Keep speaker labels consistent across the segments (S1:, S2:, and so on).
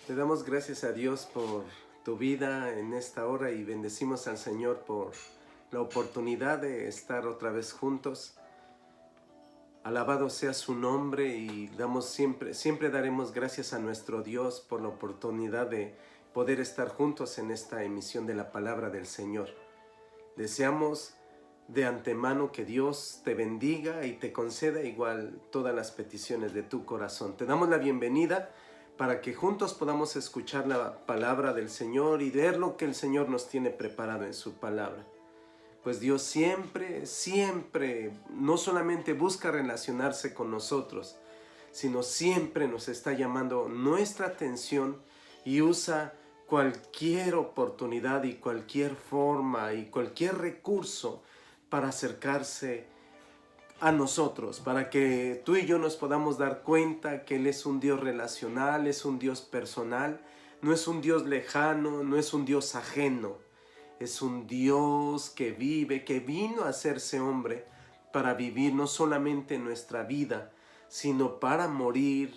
S1: Le damos gracias a Dios por tu vida en esta hora y bendecimos al Señor por la oportunidad de estar otra vez juntos. Alabado sea su nombre y siempre daremos gracias a nuestro Dios por la oportunidad de poder estar juntos en esta emisión de la palabra del Señor. Deseamos de antemano que Dios te bendiga y te conceda igual todas las peticiones de tu corazón. Te damos la bienvenida para que juntos podamos escuchar la palabra del Señor y ver lo que el Señor nos tiene preparado en su palabra. Pues Dios siempre, no solamente busca relacionarse con nosotros, sino siempre nos está llamando nuestra atención y usa cualquier oportunidad y cualquier forma y cualquier recurso para acercarse a nosotros, para que tú y yo nos podamos dar cuenta que Él es un Dios relacional, es un Dios personal, no es un Dios lejano, no es un Dios ajeno, es un Dios que vive, que vino a hacerse hombre para vivir no solamente nuestra vida, sino para morir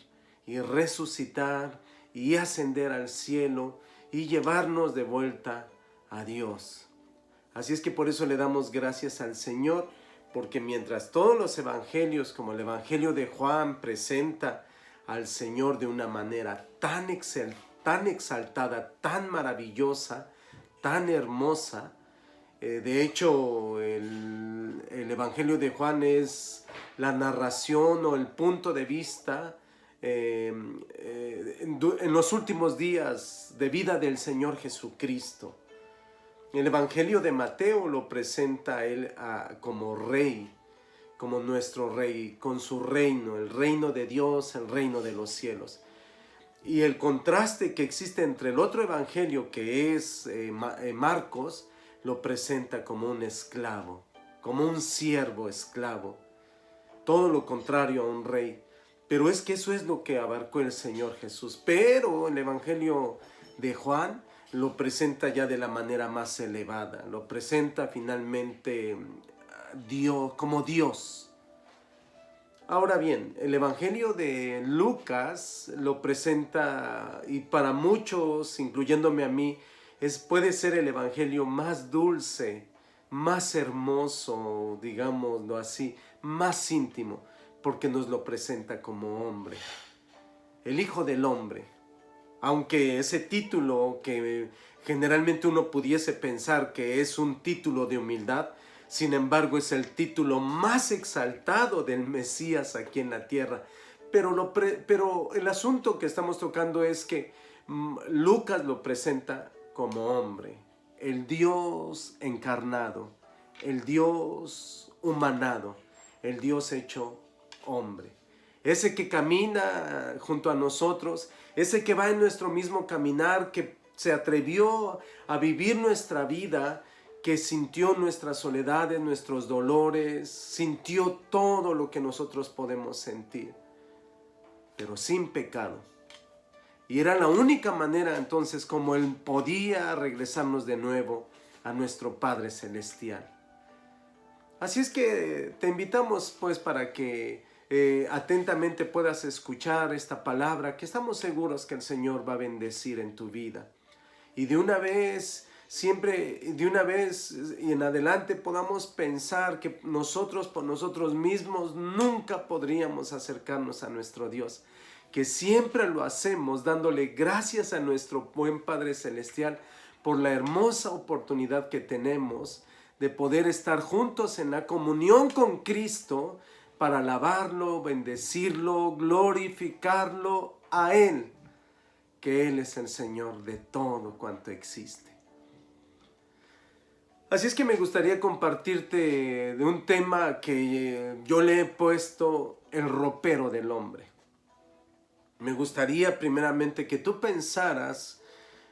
S1: y resucitar y ascender al cielo y llevarnos de vuelta a Dios. Así es que por eso le damos gracias al Señor, porque mientras todos los evangelios, como el evangelio de Juan, presenta al Señor de una manera tan exaltada, tan maravillosa, tan hermosa. De hecho, el evangelio de Juan es la narración o el punto de vista en los últimos días de vida del Señor Jesucristo. El evangelio de Mateo lo presenta a él como rey, como nuestro rey, con su reino, el reino de Dios, el reino de los cielos. Y el contraste que existe entre el otro evangelio, que es Marcos, lo presenta como un esclavo, como un siervo esclavo. Todo lo contrario a un rey. Pero es que eso es lo que abarcó el Señor Jesús. Pero el evangelio de Juan lo presenta ya de la manera más elevada. Lo presenta finalmente Dios, como Dios. Ahora bien, el evangelio de Lucas lo presenta, y para muchos, incluyéndome a mí, puede ser el evangelio más dulce, más hermoso, digámoslo así, más íntimo, porque nos lo presenta como hombre, el Hijo del Hombre. Aunque ese título que generalmente uno pudiese pensar que es un título de humildad, sin embargo es el título más exaltado del Mesías aquí en la tierra. Pero el asunto que estamos tocando es que Lucas lo presenta como hombre, el Dios encarnado, el Dios humanado, el Dios hecho hombre. Ese que camina junto a nosotros, ese que va en nuestro mismo caminar, que se atrevió a vivir nuestra vida, que sintió nuestras soledades, nuestros dolores, sintió todo lo que nosotros podemos sentir, pero sin pecado. Y era la única manera entonces como Él podía regresarnos de nuevo a nuestro Padre Celestial. Así es que te invitamos pues para que atentamente puedas escuchar esta palabra que estamos seguros que el Señor va a bendecir en tu vida. Y de una vez y en adelante podamos pensar que nosotros por nosotros mismos nunca podríamos acercarnos a nuestro Dios, que siempre lo hacemos dándole gracias a nuestro buen Padre Celestial por la hermosa oportunidad que tenemos de poder estar juntos en la comunión con Cristo para alabarlo, bendecirlo, glorificarlo a Él, que Él es el Señor de todo cuanto existe. Así es que me gustaría compartirte de un tema que yo le he puesto el ropero del hombre. Me gustaría primeramente que tú pensaras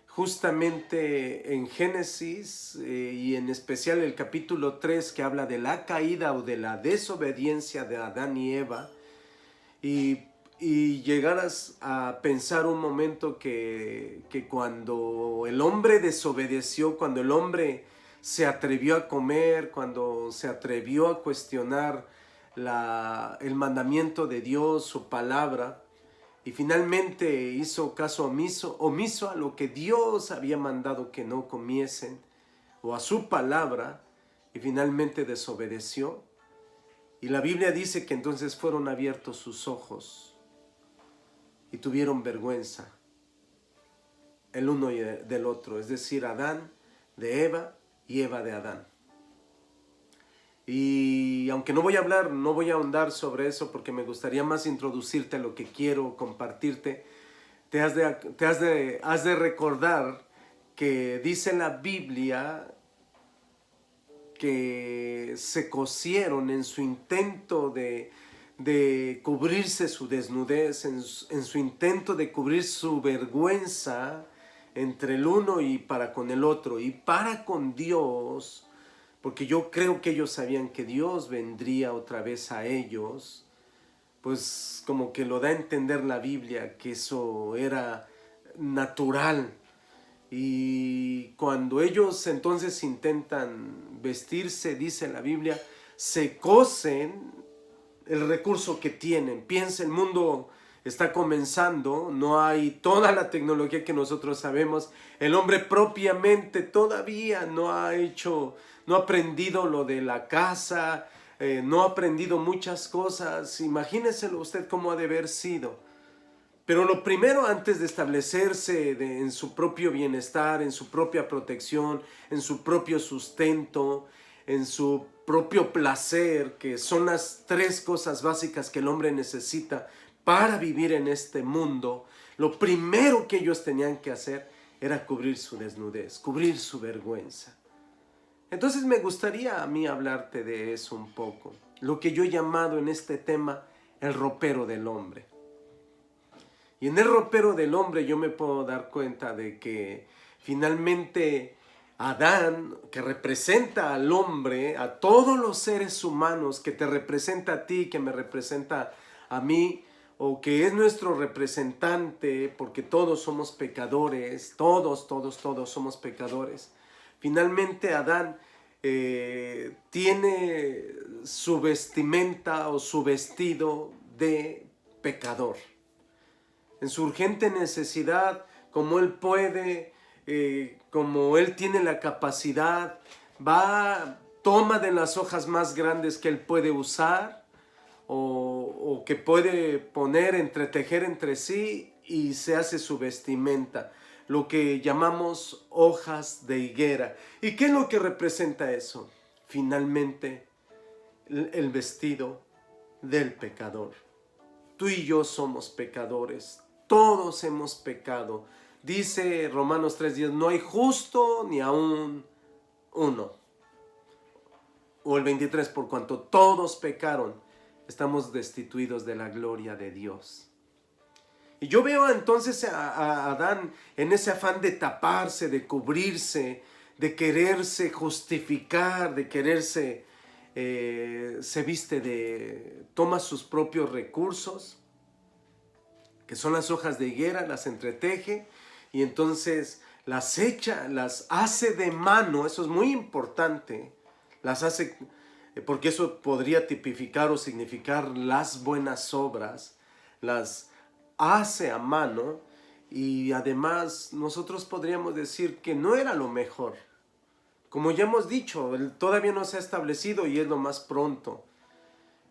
S1: justamente en Génesis y en especial el capítulo 3 que habla de la caída o de la desobediencia de Adán y Eva y llegaras a pensar un momento que cuando el hombre desobedeció, cuando el hombre se atrevió a comer, cuando se atrevió a cuestionar el mandamiento de Dios, su palabra, y finalmente hizo caso omiso a lo que Dios había mandado que no comiesen, o a su palabra, y finalmente desobedeció. Y la Biblia dice que entonces fueron abiertos sus ojos y tuvieron vergüenza el uno del otro, es decir, Adán de Eva y Eva de Adán. Y aunque no voy a ahondar sobre eso porque me gustaría más introducirte a lo que quiero compartirte, has de recordar que dice la Biblia que se cosieron en su intento de cubrirse su desnudez, en su intento de cubrir su vergüenza entre el uno y para con el otro, y para con Dios, porque yo creo que ellos sabían que Dios vendría otra vez a ellos, pues como que lo da a entender la Biblia, que eso era natural. Y cuando ellos entonces intentan vestirse, dice la Biblia, se cosen el recurso que tienen. Piensa, el mundo está comenzando, no hay toda la tecnología que nosotros sabemos. El hombre propiamente todavía no ha aprendido lo de la casa, no ha aprendido muchas cosas. Imagínenselo usted cómo ha de haber sido. Pero lo primero, antes de establecerse en su propio bienestar, en su propia protección, en su propio sustento, en su propio placer, que son las tres cosas básicas que el hombre necesita para vivir en este mundo, lo primero que ellos tenían que hacer era cubrir su desnudez, cubrir su vergüenza. Entonces me gustaría a mí hablarte de eso un poco, lo que yo he llamado en este tema el ropero del hombre. Y en el ropero del hombre yo me puedo dar cuenta de que finalmente Adán, que representa al hombre, a todos los seres humanos, que te representa a ti, que me representa a mí, o que es nuestro representante, porque todos somos pecadores, todos somos pecadores. Finalmente Adán tiene su vestimenta o su vestido de pecador. En su urgente necesidad, como él puede, como él tiene la capacidad, toma de las hojas más grandes que él puede usar o que puede poner, entretejer entre sí, y se hace su vestimenta, lo que llamamos hojas de higuera. ¿Y qué es lo que representa eso? Finalmente, el vestido del pecador. Tú y yo somos pecadores. Todos hemos pecado. Dice Romanos 3:10, no hay justo ni aún uno. O el 23, por cuanto todos pecaron, estamos destituidos de la gloria de Dios. Y yo veo entonces a Adán en ese afán de taparse, de cubrirse, de quererse justificar, de quererse, toma sus propios recursos, que son las hojas de higuera, las entreteje y entonces las echa, las hace de mano. Eso es muy importante, las hace, porque eso podría tipificar o significar las buenas obras, las hace a mano, y además nosotros podríamos decir que no era lo mejor. Como ya hemos dicho, todavía no se ha establecido y es lo más pronto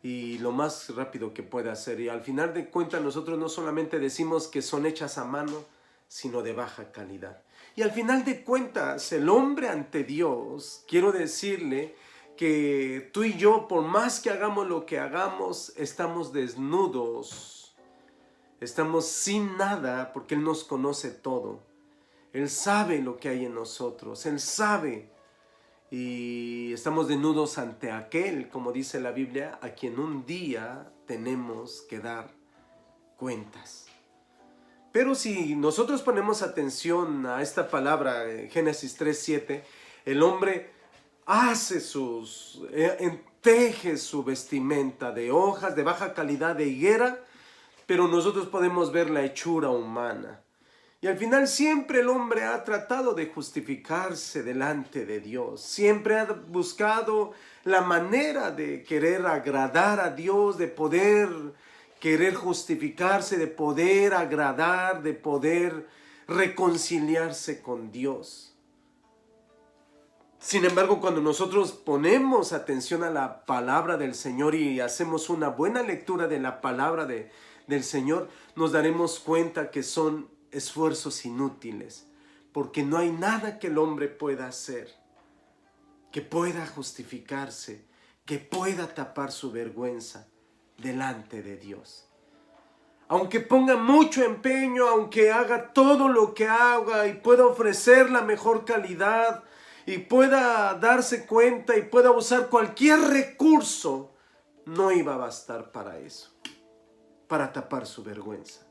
S1: y lo más rápido que puede hacer. Y al final de cuentas nosotros no solamente decimos que son hechas a mano, sino de baja calidad. Y al final de cuentas, el hombre ante Dios, quiero decirle que tú y yo, por más que hagamos lo que hagamos, estamos desnudos, estamos sin nada, porque Él nos conoce todo. Él sabe lo que hay en nosotros, Él sabe. Y estamos desnudos ante aquel, como dice la Biblia, a quien un día tenemos que dar cuentas. Pero si nosotros ponemos atención a esta palabra, Génesis 3:7, el hombre teje su vestimenta de hojas de baja calidad de higuera, pero nosotros podemos ver la hechura humana. Y al final siempre el hombre ha tratado de justificarse delante de Dios. Siempre ha buscado la manera de querer agradar a Dios, de poder querer justificarse, de poder agradar, de poder reconciliarse con Dios. Sin embargo, cuando nosotros ponemos atención a la palabra del Señor y hacemos una buena lectura de la palabra del Señor, nos daremos cuenta que son esfuerzos inútiles, porque no hay nada que el hombre pueda hacer, que pueda justificarse, que pueda tapar su vergüenza delante de Dios. Aunque ponga mucho empeño, aunque haga todo lo que haga y pueda ofrecer la mejor calidad, y pueda darse cuenta y pueda usar cualquier recurso, no iba a bastar para eso, para tapar su vergüenza.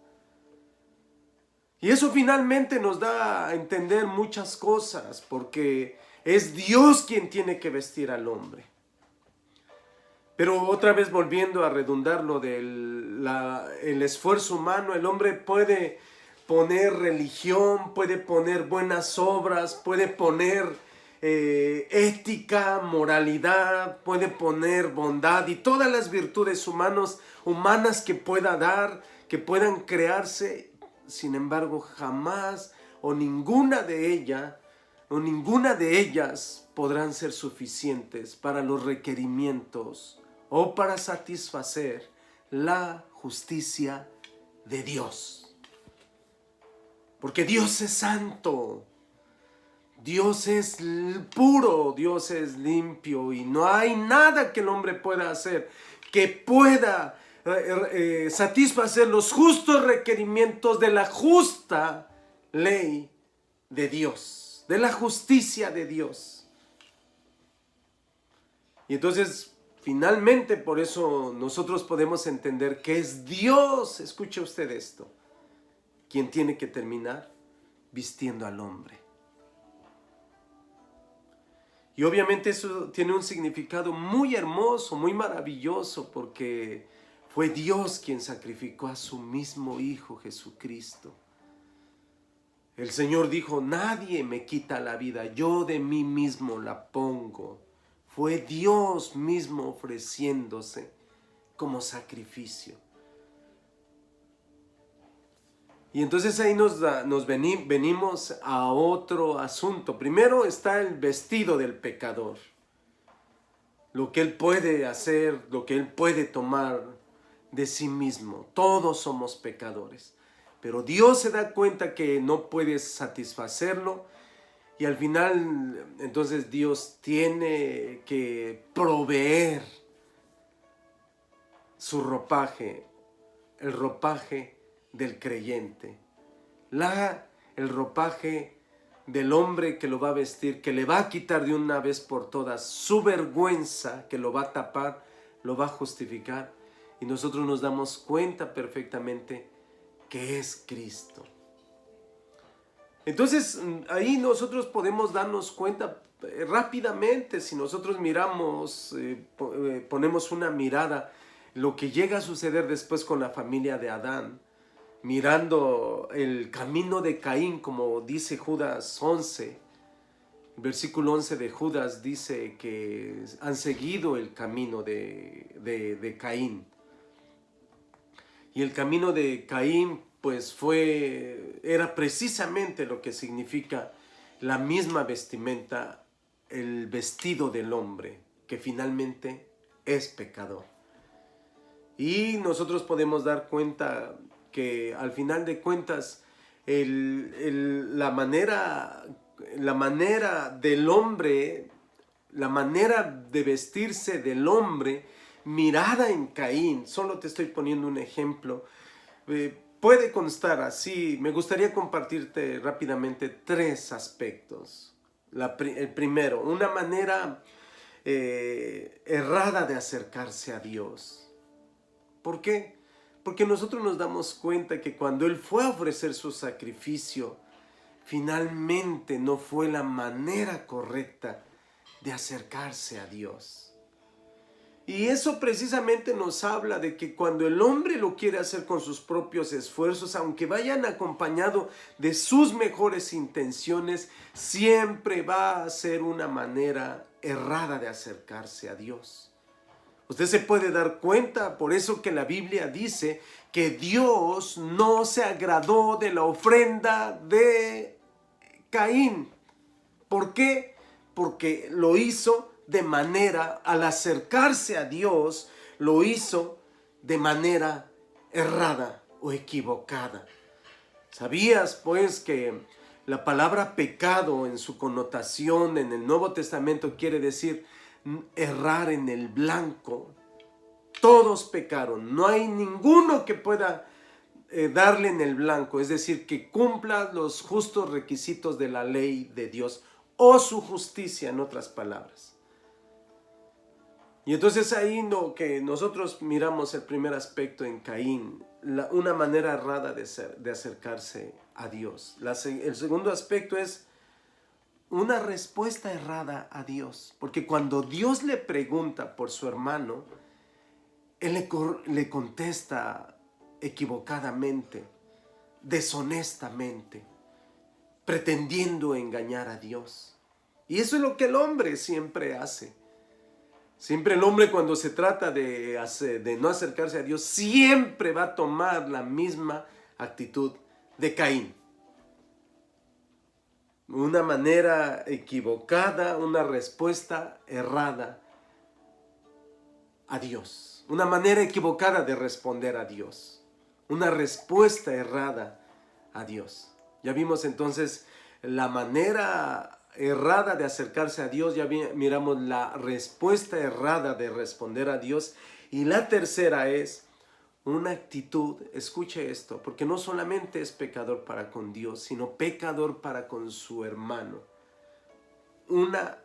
S1: Y eso finalmente nos da a entender muchas cosas, porque es Dios quien tiene que vestir al hombre. Pero otra vez volviendo a redundar lo del el esfuerzo humano, el hombre puede poner religión, puede poner buenas obras, puede poner ética, moralidad, puede poner bondad y todas las virtudes humanas que pueda dar, que puedan crearse. Sin embargo, jamás o ninguna de ellas podrán ser suficientes para los requerimientos o para satisfacer la justicia de Dios. Porque Dios es santo. Dios es puro, Dios es limpio y no hay nada que el hombre pueda hacer que pueda satisfacer los justos requerimientos de la justa ley de Dios, de la justicia de Dios. Y entonces, finalmente, por eso nosotros podemos entender que es Dios, escuche usted esto, quien tiene que terminar vistiendo al hombre. Y obviamente eso tiene un significado muy hermoso, muy maravilloso, porque fue Dios quien sacrificó a su mismo Hijo Jesucristo. El Señor dijo, nadie me quita la vida, yo de mí mismo la pongo. Fue Dios mismo ofreciéndose como sacrificio. Y entonces ahí venimos a otro asunto. Primero está el vestido del pecador. Lo que él puede hacer, lo que él puede tomar de sí mismo. Todos somos pecadores. Pero Dios se da cuenta que no puede satisfacerlo. Y al final, entonces Dios tiene que proveer su ropaje, el ropaje del creyente, el ropaje del hombre que lo va a vestir, que le va a quitar de una vez por todas su vergüenza, que lo va a tapar, lo va a justificar, y nosotros nos damos cuenta perfectamente que es Cristo. Entonces ahí nosotros podemos darnos cuenta rápidamente, si nosotros miramos, ponemos una mirada, lo que llega a suceder después con la familia de Adán, mirando el camino de Caín, como dice Judas 11, versículo 11 de Judas dice que han seguido el camino de Caín. Y el camino de Caín pues era precisamente lo que significa la misma vestimenta, el vestido del hombre, que finalmente es pecador. Y nosotros podemos dar cuenta que al final de cuentas la manera del hombre, la manera de vestirse del hombre mirada en Caín, solo te estoy poniendo un ejemplo, puede constar así. Me gustaría compartirte rápidamente 3 aspectos. El primero, una manera errada de acercarse a Dios. ¿Por qué? Porque nosotros nos damos cuenta que cuando Él fue a ofrecer su sacrificio, finalmente no fue la manera correcta de acercarse a Dios. Y eso precisamente nos habla de que cuando el hombre lo quiere hacer con sus propios esfuerzos, aunque vayan acompañado de sus mejores intenciones, siempre va a ser una manera errada de acercarse a Dios. Usted se puede dar cuenta, por eso que la Biblia dice que Dios no se agradó de la ofrenda de Caín. ¿Por qué? Porque lo hizo de manera, al acercarse a Dios, lo hizo de manera errada o equivocada. ¿Sabías pues que la palabra pecado en su connotación en el Nuevo Testamento quiere decir errar en el blanco? Todos pecaron, no hay ninguno que pueda darle en el blanco, es decir, que cumpla los justos requisitos de la ley de Dios o su justicia, en otras palabras. Y entonces ahí que nosotros miramos el primer aspecto en Caín, una manera errada de acercarse a Dios. El segundo aspecto es una respuesta errada a Dios, porque cuando Dios le pregunta por su hermano, Él le contesta equivocadamente, deshonestamente, pretendiendo engañar a Dios. Y eso es lo que el hombre siempre hace. Siempre el hombre, cuando se trata de no acercarse a Dios, siempre va a tomar la misma actitud de Caín. Una manera equivocada, una respuesta errada a Dios. Una manera equivocada de responder a Dios. Una respuesta errada a Dios. Ya vimos entonces la manera errada de acercarse a Dios, ya miramos la respuesta errada de responder a Dios, y la tercera es una actitud, escuche esto, porque no solamente es pecador para con Dios, sino pecador para con su hermano. Una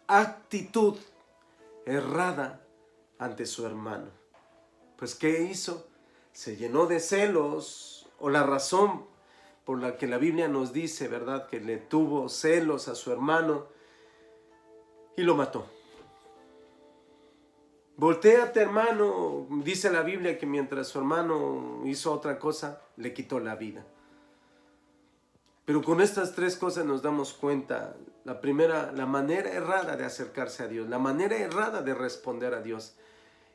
S1: actitud errada ante su hermano. Pues ¿qué hizo? Se llenó de celos, o la razón por la que la Biblia nos dice, ¿verdad?, que le tuvo celos a su hermano y lo mató. Voltéate, hermano, dice la Biblia que mientras su hermano hizo otra cosa, le quitó la vida. Pero con estas tres cosas nos damos cuenta. La primera, la manera errada de acercarse a Dios, la manera errada de responder a Dios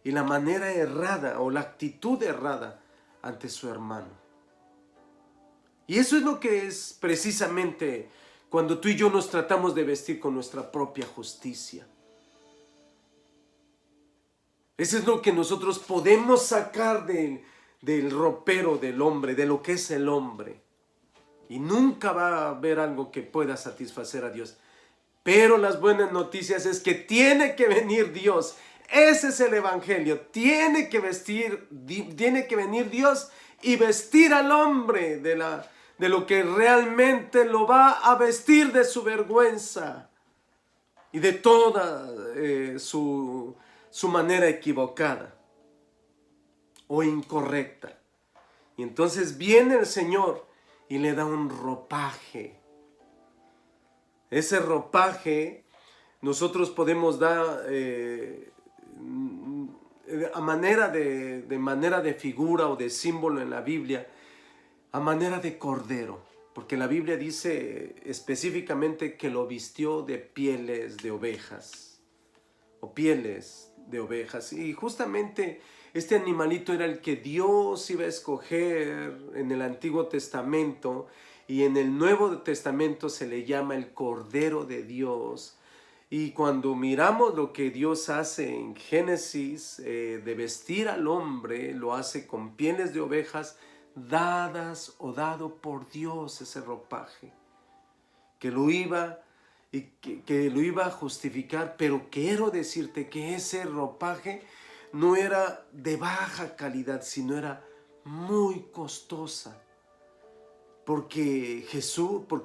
S1: y la manera errada o la actitud errada ante su hermano. Y eso es lo que es precisamente cuando tú y yo nos tratamos de vestir con nuestra propia justicia. Eso es lo que nosotros podemos sacar del ropero del hombre, de lo que es el hombre. Y nunca va a haber algo que pueda satisfacer a Dios. Pero las buenas noticias es que tiene que venir Dios. Ese es el evangelio. Tiene que venir Dios y vestir al hombre de lo que realmente lo va a vestir de su vergüenza y de toda su manera equivocada o incorrecta. Y entonces viene el Señor y le da un ropaje. Ese ropaje nosotros podemos dar a manera de figura o de símbolo en la Biblia, a manera de cordero, porque la Biblia dice específicamente que lo vistió de pieles de ovejas, o pieles de ovejas, y justamente este animalito era el que Dios iba a escoger en el Antiguo Testamento, y en el Nuevo Testamento se le llama el Cordero de Dios. Y cuando miramos lo que Dios hace en Génesis, de vestir al hombre, lo hace con pieles de ovejas, dadas o dado por Dios, ese ropaje, que lo iba a justificar. Pero quiero decirte que ese ropaje no era de baja calidad, sino era muy costosa, porque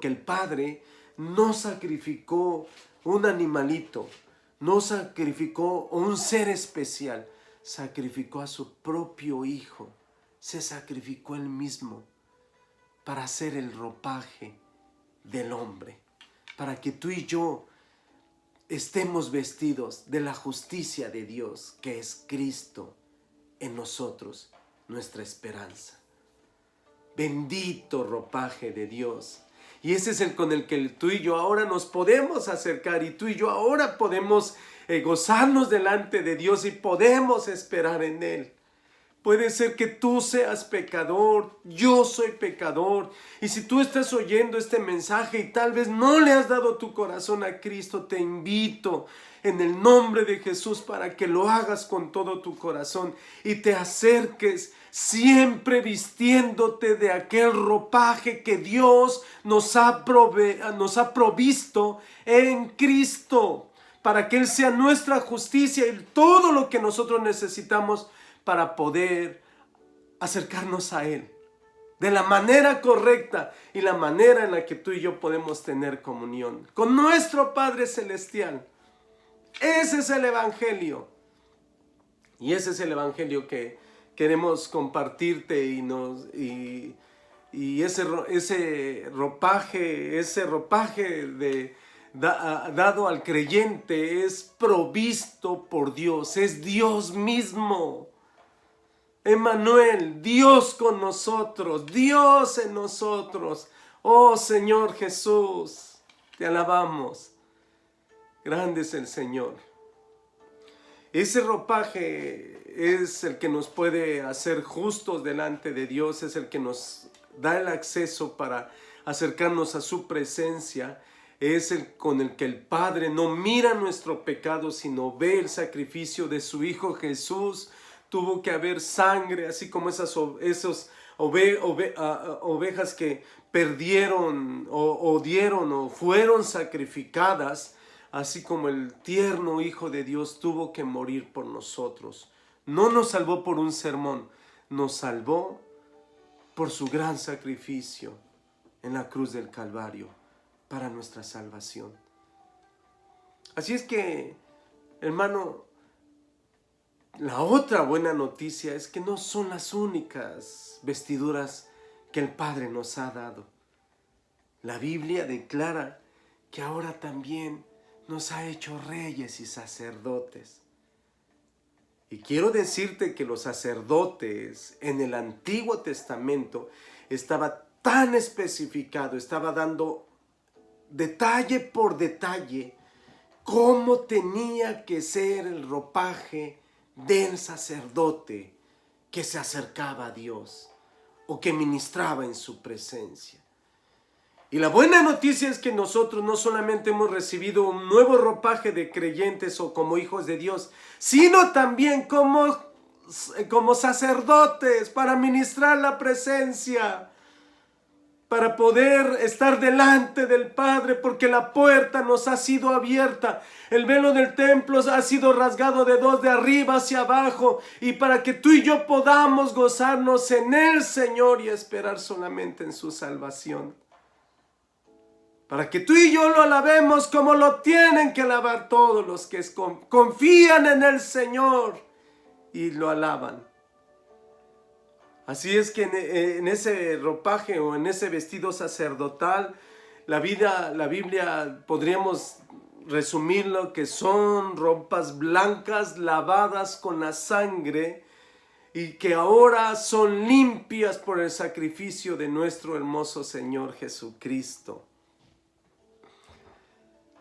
S1: el Padre no sacrificó un animalito, no sacrificó un ser especial, sacrificó a su propio Hijo. Se sacrificó él mismo para hacer el ropaje del hombre, para que tú y yo estemos vestidos de la justicia de Dios, que es Cristo en nosotros, nuestra esperanza. Bendito ropaje de Dios. Y ese es el con el que tú y yo ahora nos podemos acercar, y tú y yo ahora podemos gozarnos delante de Dios y podemos esperar en Él. Puede ser que tú seas pecador, yo soy pecador, y si tú estás oyendo este mensaje y tal vez no le has dado tu corazón a Cristo, te invito en el nombre de Jesús para que lo hagas con todo tu corazón y te acerques siempre vistiéndote de aquel ropaje que Dios nos ha provisto en Cristo, para que Él sea nuestra justicia y todo lo que nosotros necesitamos para poder acercarnos a Él de la manera correcta y la manera en la que tú y yo podemos tener comunión con nuestro Padre Celestial. Ese es el Evangelio. Y ese es el Evangelio que queremos compartirte y ese ropaje dado al creyente es provisto por Dios, es Dios mismo. Emmanuel, Dios con nosotros, Dios en nosotros. Oh Señor Jesús, te alabamos. Grande es el Señor. Ese ropaje es el que nos puede hacer justos delante de Dios, es el que nos da el acceso para acercarnos a su presencia, es el con el que el Padre no mira nuestro pecado, sino ve el sacrificio de su Hijo Jesús. Tuvo que haber sangre, así como esas ovejas que perdieron o dieron o fueron sacrificadas, así como el tierno Hijo de Dios tuvo que morir por nosotros. No nos salvó por un sermón, nos salvó por su gran sacrificio en la cruz del Calvario para nuestra salvación. Así es que, hermano, la otra buena noticia es que no son las únicas vestiduras que el Padre nos ha dado. La Biblia declara que ahora también nos ha hecho reyes y sacerdotes. Y quiero decirte que los sacerdotes en el Antiguo Testamento estaba tan especificado, estaba dando detalle por detalle cómo tenía que ser el ropaje del sacerdote que se acercaba a Dios o que ministraba en su presencia. Y la buena noticia es que nosotros no solamente hemos recibido un nuevo ropaje de creyentes o como hijos de Dios, sino también como sacerdotes para ministrar la presencia, para poder estar delante del Padre, porque la puerta nos ha sido abierta. El velo del templo ha sido rasgado de dos, de arriba hacia abajo, y para que tú y yo podamos gozarnos en el Señor y esperar solamente en su salvación. Para que tú y yo lo alabemos como lo tienen que alabar todos los que confían en el Señor y lo alaban. Así es que en ese ropaje o en ese vestido sacerdotal, la Biblia podríamos resumirlo que son ropas blancas lavadas con la sangre y que ahora son limpias por el sacrificio de nuestro hermoso Señor Jesucristo.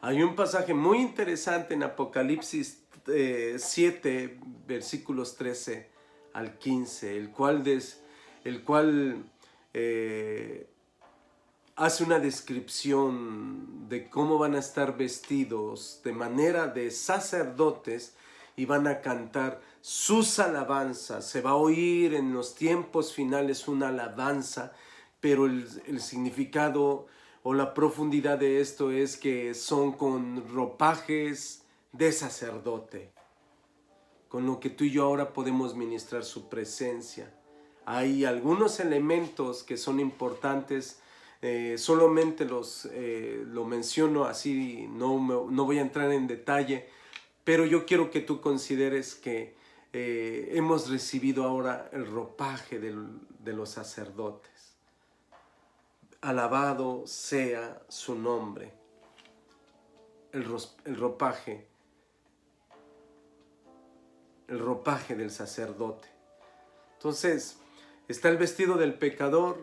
S1: Hay un pasaje muy interesante en Apocalipsis 7, versículos 13 al 15, el cual hace una descripción de cómo van a estar vestidos de manera de sacerdotes y van a cantar sus alabanzas. Se va a oír en los tiempos finales una alabanza, pero el significado o la profundidad de esto es que son con ropajes de sacerdote, con lo que tú y yo ahora podemos ministrar su presencia. Hay algunos elementos que son importantes, solamente lo menciono así, no voy a entrar en detalle, pero yo quiero que tú consideres que hemos recibido ahora el ropaje de los sacerdotes. Alabado sea su nombre, el ropaje del sacerdote. Entonces, está el vestido del pecador,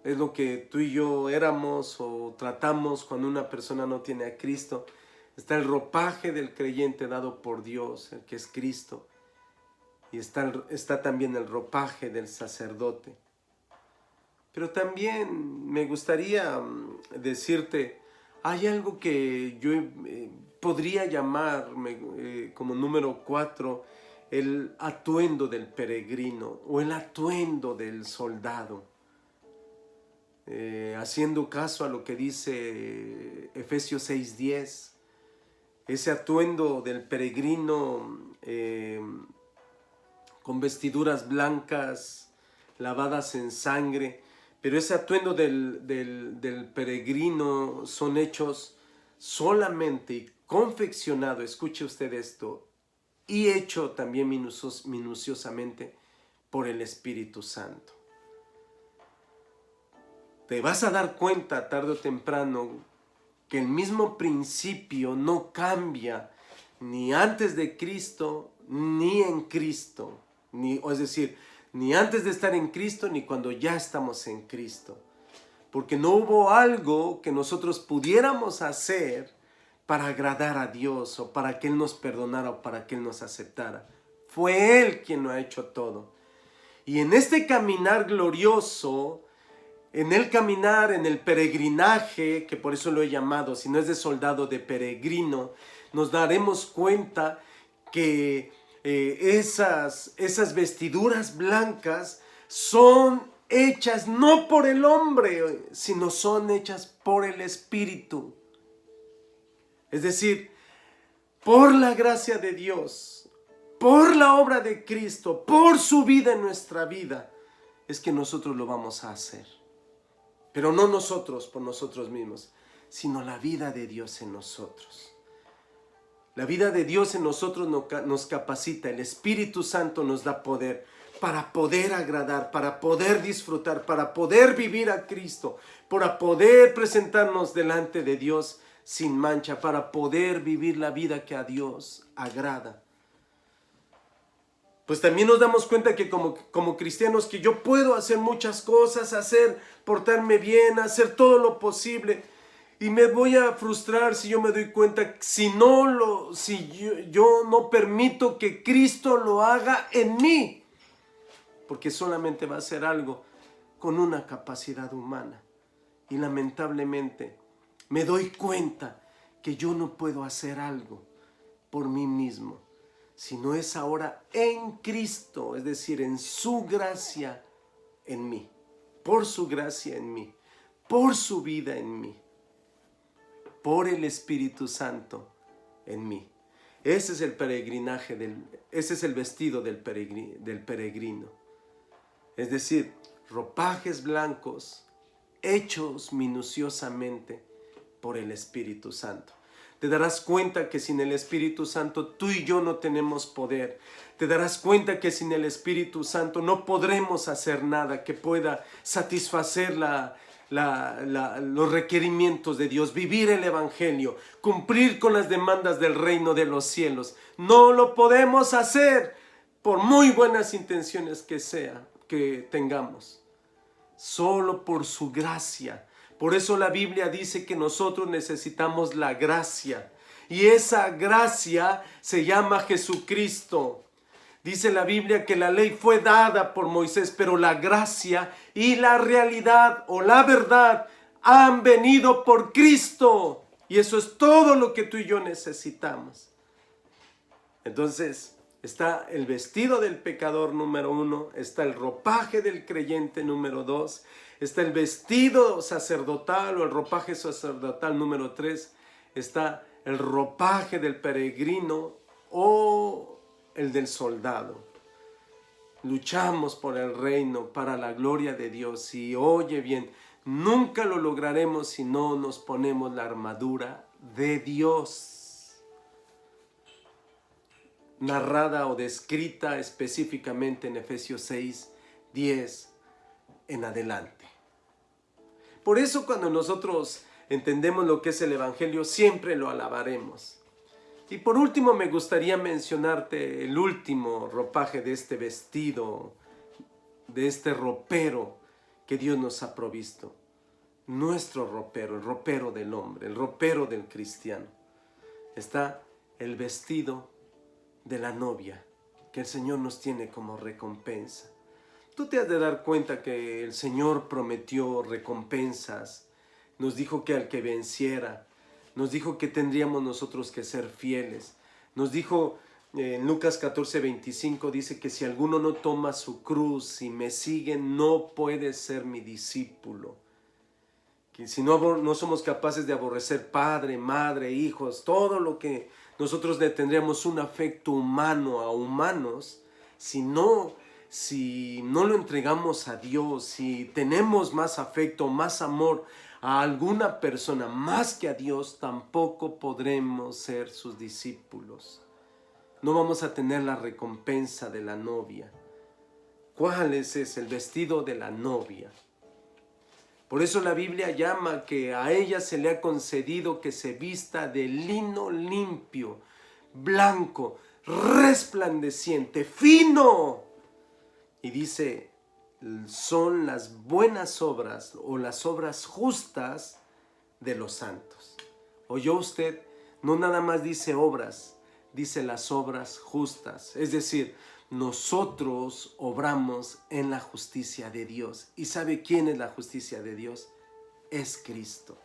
S1: es lo que tú y yo éramos o tratamos cuando una persona no tiene a Cristo. Está el ropaje del creyente dado por Dios, el que es Cristo. Y está también el ropaje del sacerdote. Pero también me gustaría decirte, hay algo que yo podría llamar como número 4, el atuendo del peregrino o el atuendo del soldado. Haciendo caso a lo que dice Efesios 6:10, ese atuendo del peregrino con vestiduras blancas lavadas en sangre, pero ese atuendo del peregrino son hechos solamente y confeccionado, escuche usted esto, y hecho también minuciosamente por el Espíritu Santo. Te vas a dar cuenta tarde o temprano que el mismo principio no cambia ni antes de Cristo ni en Cristo, es decir, ni antes de estar en Cristo ni cuando ya estamos en Cristo, porque no hubo algo que nosotros pudiéramos hacer para agradar a Dios o para que Él nos perdonara o para que Él nos aceptara. Fue Él quien lo ha hecho todo. Y en este caminar glorioso, en el caminar, en el peregrinaje, que por eso lo he llamado, si no es de soldado, de peregrino, nos daremos cuenta que esas vestiduras blancas son hechas no por el hombre, sino son hechas por el Espíritu. Es decir, por la gracia de Dios, por la obra de Cristo, por su vida en nuestra vida, es que nosotros lo vamos a hacer. Pero no nosotros por nosotros mismos, sino la vida de Dios en nosotros. La vida de Dios en nosotros nos capacita, el Espíritu Santo nos da poder para poder agradar, para poder disfrutar, para poder vivir a Cristo, para poder presentarnos delante de Dios sin mancha, para poder vivir la vida que a Dios agrada. Pues también nos damos cuenta que como cristianos que yo puedo hacer muchas cosas, portarme bien, hacer todo lo posible. Y me voy a frustrar si yo me doy cuenta, si yo no permito que Cristo lo haga en mí. Porque solamente va a ser algo con una capacidad humana. Y lamentablemente me doy cuenta que yo no puedo hacer algo por mí mismo, sino es ahora en Cristo, es decir, en su gracia en mí, por su gracia en mí, por su vida en mí, por el Espíritu Santo en mí. Ese es el peregrinaje, ese es el vestido del peregrino. Es decir, ropajes blancos hechos minuciosamente por el Espíritu Santo. Te darás cuenta que sin el Espíritu Santo tú y yo no tenemos poder. Te darás cuenta que sin el Espíritu Santo no podremos hacer nada que pueda satisfacer los requerimientos de Dios, vivir el Evangelio, cumplir con las demandas del reino de los cielos. No lo podemos hacer por muy buenas intenciones que tengamos. Solo por su gracia. Por eso la Biblia dice que nosotros necesitamos la gracia. Y esa gracia se llama Jesucristo. Dice la Biblia que la ley fue dada por Moisés, pero la gracia y la realidad o la verdad han venido por Cristo. Y eso es todo lo que tú y yo necesitamos. Entonces, está el vestido del pecador número 1, está el ropaje del creyente número 2, está el vestido sacerdotal o el ropaje sacerdotal número 3, está el ropaje del peregrino o el del soldado. Luchamos por el reino para la gloria de Dios y oye bien, nunca lo lograremos si no nos ponemos la armadura de Dios, narrada o descrita específicamente en Efesios 6, 10 en adelante. Por eso cuando nosotros entendemos lo que es el Evangelio, siempre lo alabaremos. Y por último me gustaría mencionarte el último ropaje de este vestido, de este ropero que Dios nos ha provisto. Nuestro ropero, el ropero del hombre, el ropero del cristiano. está el vestido de la novia que el Señor nos tiene como recompensa. Tú te has de dar cuenta que el Señor prometió recompensas, nos dijo que al que venciera, nos dijo que tendríamos nosotros que ser fieles, nos dijo en Lucas 14:25, dice que si alguno no toma su cruz y me sigue, no puede ser mi discípulo. Que si no somos capaces de aborrecer padre, madre, hijos, todo lo que nosotros le tendríamos un afecto humano a humanos, si no lo entregamos a Dios, si tenemos más afecto, más amor a alguna persona más que a Dios, tampoco podremos ser sus discípulos. No vamos a tener la recompensa de la novia. ¿Cuál es ese? El vestido de la novia. Por eso la Biblia llama que a ella se le ha concedido que se vista de lino limpio, blanco, resplandeciente, fino. Y dice, son las buenas obras o las obras justas de los santos. ¿Oyó usted? No nada más dice obras, dice las obras justas. Es decir, nosotros obramos en la justicia de Dios. ¿Y sabe quién es la justicia de Dios? Es Cristo.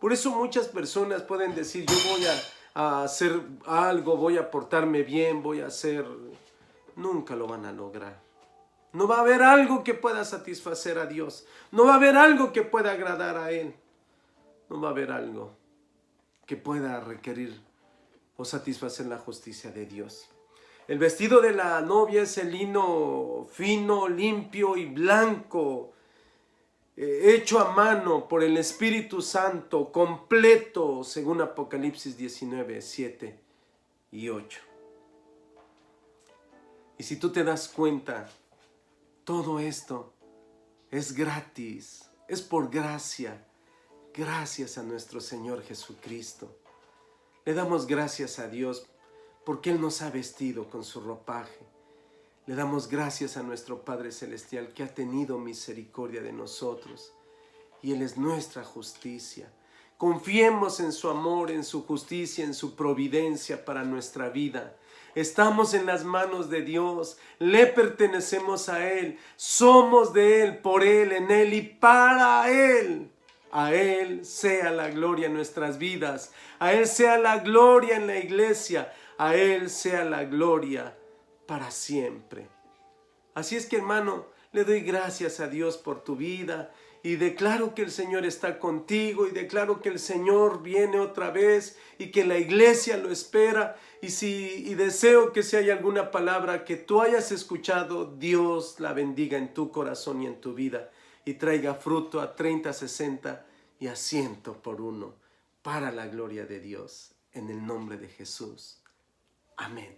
S1: Por eso muchas personas pueden decir, yo voy a hacer algo, voy a portarme bien, voy a hacer... Nunca lo van a lograr. No va a haber algo que pueda satisfacer a Dios. No va a haber algo que pueda agradar a Él. No va a haber algo que pueda requerir o satisfacer la justicia de Dios. El vestido de la novia es el lino fino, limpio y blanco, hecho a mano por el Espíritu Santo, completo, según Apocalipsis 19, 7 y 8. Y si tú te das cuenta, todo esto es gratis, es por gracia, gracias a nuestro Señor Jesucristo. Le damos gracias a Dios porque Él nos ha vestido con su ropaje. Le damos gracias a nuestro Padre Celestial que ha tenido misericordia de nosotros y Él es nuestra justicia. Confiemos en su amor, en su justicia, en su providencia para nuestra vida. Estamos en las manos de Dios, le pertenecemos a Él, somos de Él, por Él, en Él y para Él. A Él sea la gloria en nuestras vidas, a Él sea la gloria en la iglesia, a Él sea la gloria para siempre. Así es que, hermano, le doy gracias a Dios por tu vida y declaro que el Señor está contigo y declaro que el Señor viene otra vez y que la iglesia lo espera. Y deseo que si hay alguna palabra que tú hayas escuchado, Dios la bendiga en tu corazón y en tu vida y traiga fruto a 30, 60 y a 100 por uno para la gloria de Dios. En el nombre de Jesús. Amén.